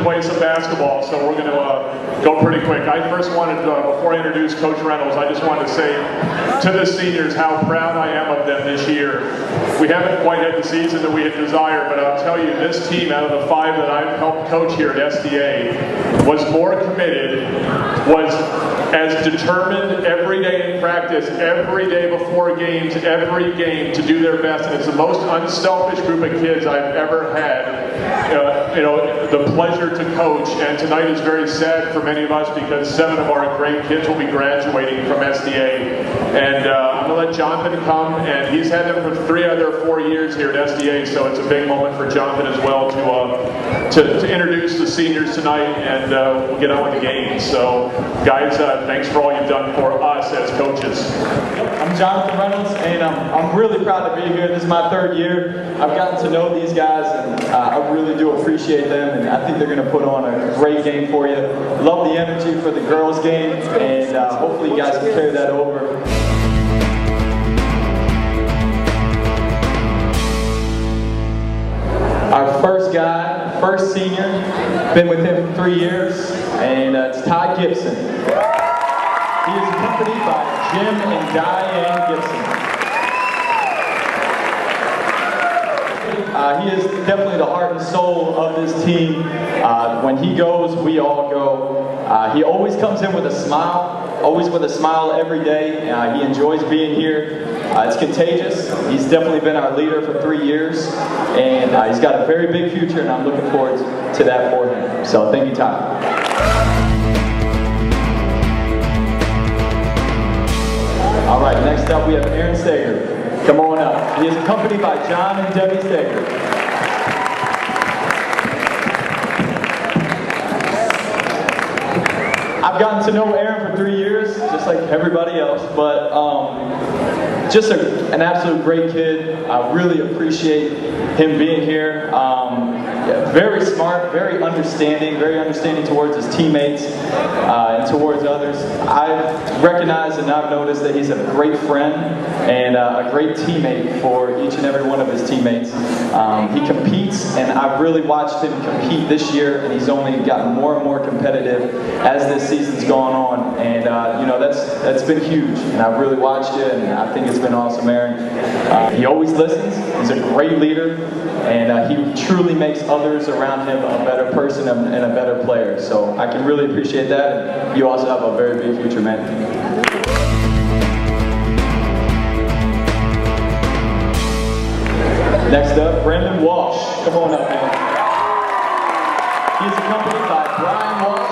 play some basketball, so we're going to go pretty quick. I first wanted, before I introduce Coach Reynolds, I just wanted to say to the seniors how proud I am of them this year. We haven't quite had the season that we had desired, but I'll tell you, this team, out of the 5 that I've helped coach here at SDA, was more committed, was as determined every day in practice, every day before games, every game to do their best. And it's the most unselfish group of kids I've ever had the pleasure to coach. And tonight is very sad for many of us because 7 of our great kids will be graduating from SDA. And I'm going to let Jonathan come, and he's had them for 3 out of their 4 years here at SDA, so it's a big moment for Jonathan as well to introduce the seniors tonight, and we'll get on with the game. So guys, thanks for all you've done for us as coaches. I'm Jonathan Reynolds, and I'm really proud to be here. This is my 3rd year. I've gotten to know these guys, and I really do appreciate them, and I think they're going to put on a great game for you. Love the energy for the girls' game, and hopefully you guys can carry that over. Our first guy, first senior, been with him for 3 years, and it's Ty Gibson. He is accompanied by Jim and Diane Gibson. He is definitely the heart and soul of this team. When he goes, we all go. He always comes in with a smile every day. He enjoys being here. It's contagious. He's definitely been our leader for 3 years, and he's got a very big future, and I'm looking forward to that for him. So thank you, Ty. All right, next up we have Aaron Steger. Come on up. He is accompanied by John and Debbie Steger. I've gotten to know Aaron for 3 years, just like everybody else, but just an absolute great kid. I really appreciate him being here. Very smart, very understanding towards his teammates and towards others. I've recognized and I've noticed that he's a great friend and a great teammate for each and every one of his teammates. He competes, and I've really watched him compete this year, and he's only gotten more and more competitive as this season's gone on. And that's been huge, and I've really watched it, and I think it's been awesome, Aaron. He always listens. He's a great leader, and he truly makes others around him a better person and a better player. So I can really appreciate that. And you also have a very big future, man. Next up, Brandon Walsh. Come on up, man. He's accompanied by Brian Walsh.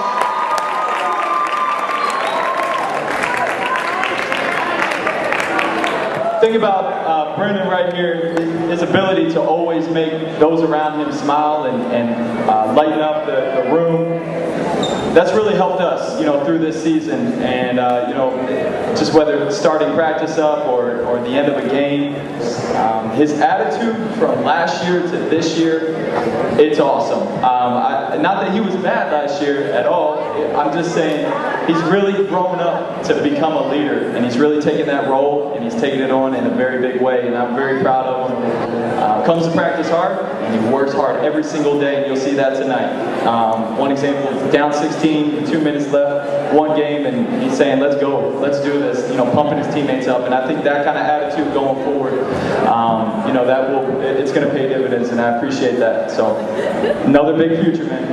Thing about Brendan right here, his ability to always make those around him smile and lighten up the room. That's really helped us, through this season, and just whether it's starting practice up or the end of a game. His attitude from last year to this year, it's awesome. Not that he was bad last year at all. I'm just saying he's really grown up to become a leader, and he's really taken that role, and he's taken it on in a very big way, and I'm very proud of him. Comes to practice hard, and he works hard every single day, and you'll see that tonight. One example, down 16, 2 minutes left, 1 game, and he's saying, let's go, let's do this, pumping his teammates up, and I think that kind of attitude going forward, it's going to pay dividends, and I appreciate that. So, another big future, man.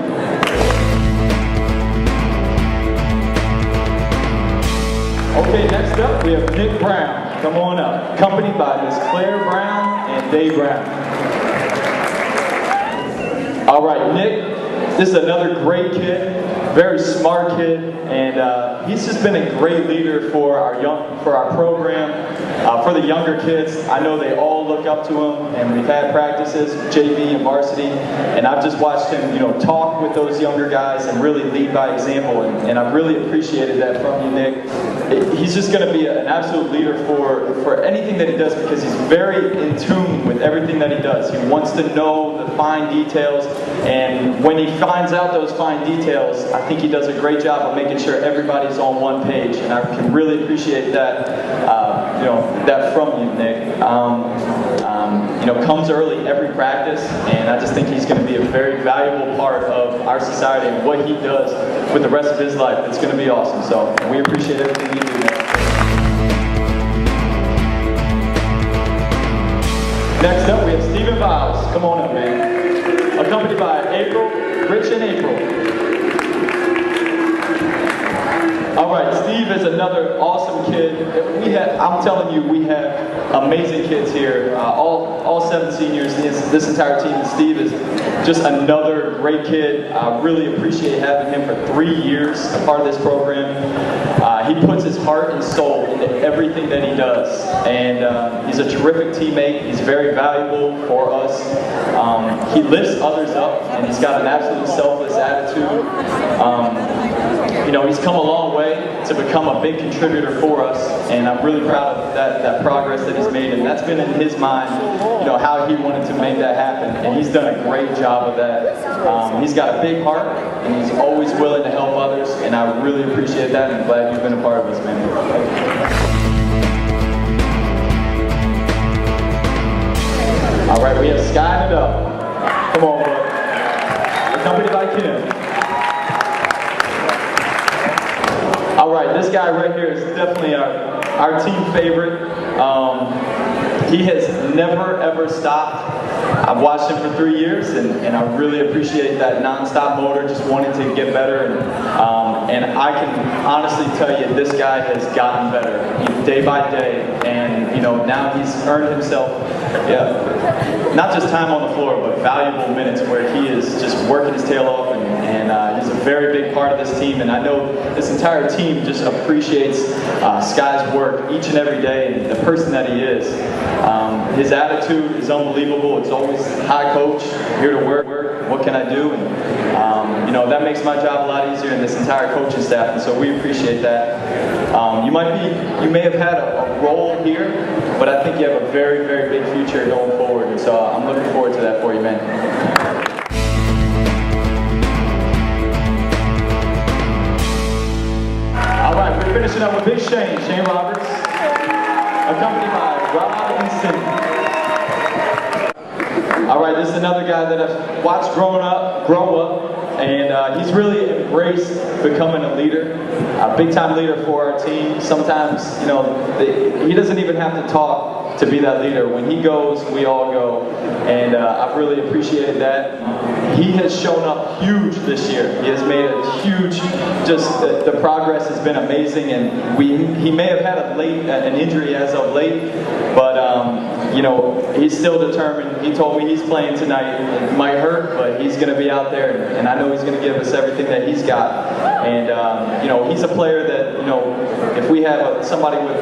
Okay, next up we have Nick Brown. Come on up. Accompanied by Miss Claire Brown and Dave Brown. All right, Nick, this is another great kid, very smart kid, and he's just been a great leader for our program, for the younger kids. I know they all look up to him, and we've had practices, JV and varsity, and I've just watched him, talk with those younger guys and really lead by example, and I've really appreciated that from you, Nick. He's just going to be an absolute leader for anything that he does, because he's very in tune with everything that he does. He wants to know the fine details, and when he finds out those fine details, I think he does a great job of making sure everybody's on one page, and I can really appreciate that, that from you, Nick. comes early every practice, and I just think he's going to be a very valuable part of our society and what he does with the rest of his life. It's going to be awesome. So we appreciate everything you do, man. Next up, we have Stephen Biles. Come on up, man. Accompanied by April, Rich, and April. All right, Steve is another awesome kid. I'm telling you, we have amazing kids here. All 7 seniors, this entire team. And Steve is just another great kid. I really appreciate having him for 3 years, a part of this program. He puts his heart and soul into everything that he does, and he's a terrific teammate. He's very valuable for us. He lifts others up, and he's got an absolutely selfless attitude. He's come a long way to become a big contributor for us, and I'm really proud of that progress that he's made, and that's been in his mind, how he wanted to make that happen, and he's done a great job of that. He's got a big heart, and he's always willing to help others, and I really appreciate that, and I'm glad you've been a part of this, man. All right, we have Sky it up. Come on, bud. Accompanied by Kim. All right, this guy right here is definitely our team favorite. He has never, ever stopped. I've watched him for 3 years, and I really appreciate that non-stop motor, just wanting to get better. And I can honestly tell you, this guy has gotten better day by day. And now he's earned himself, not just time on the floor, but valuable minutes where he is just working his tail off. And he's a very big part of this team. And I know this entire team just appreciates Sky's work each and every day, and the person that he is. His attitude is unbelievable. It's always, "Hi, coach, here to work. What can I do?" And that makes my job a lot easier, and this entire coaching staff. And so we appreciate that. You may have had a role here, but I think you have a very, very big future going forward. And so I'm looking forward to that for you, man. All right, we're finishing up with Big Shane Roberts, accompanied by Rob and Cindy. All right, this is another guy that I've watched grow up, and he's really embraced becoming a leader, a big-time leader for our team. Sometimes, he doesn't even have to talk to be that leader. When he goes, we all go, and I've really appreciated that. He has shown up huge this year. He has made a huge, the progress has been amazing, and he may have had an injury as of late, but he's still determined. He told me he's playing tonight. It might hurt, but he's going to be out there, and I know he's going to give us everything that he's got. And he's a player that if we have somebody with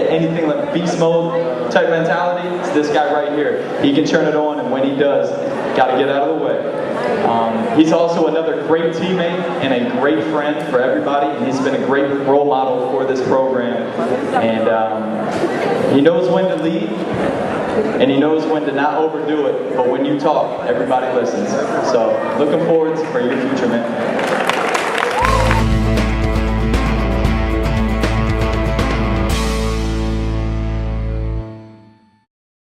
anything like beast mode type mentality, it's this guy right here. He can turn it on, and when he does, got to get out of the way. He's also another great teammate and a great friend for everybody, and he's been a great role model for this program. And he knows when to lead, and he knows when to not overdo it, but when you talk, everybody listens. So looking forward for your future, man.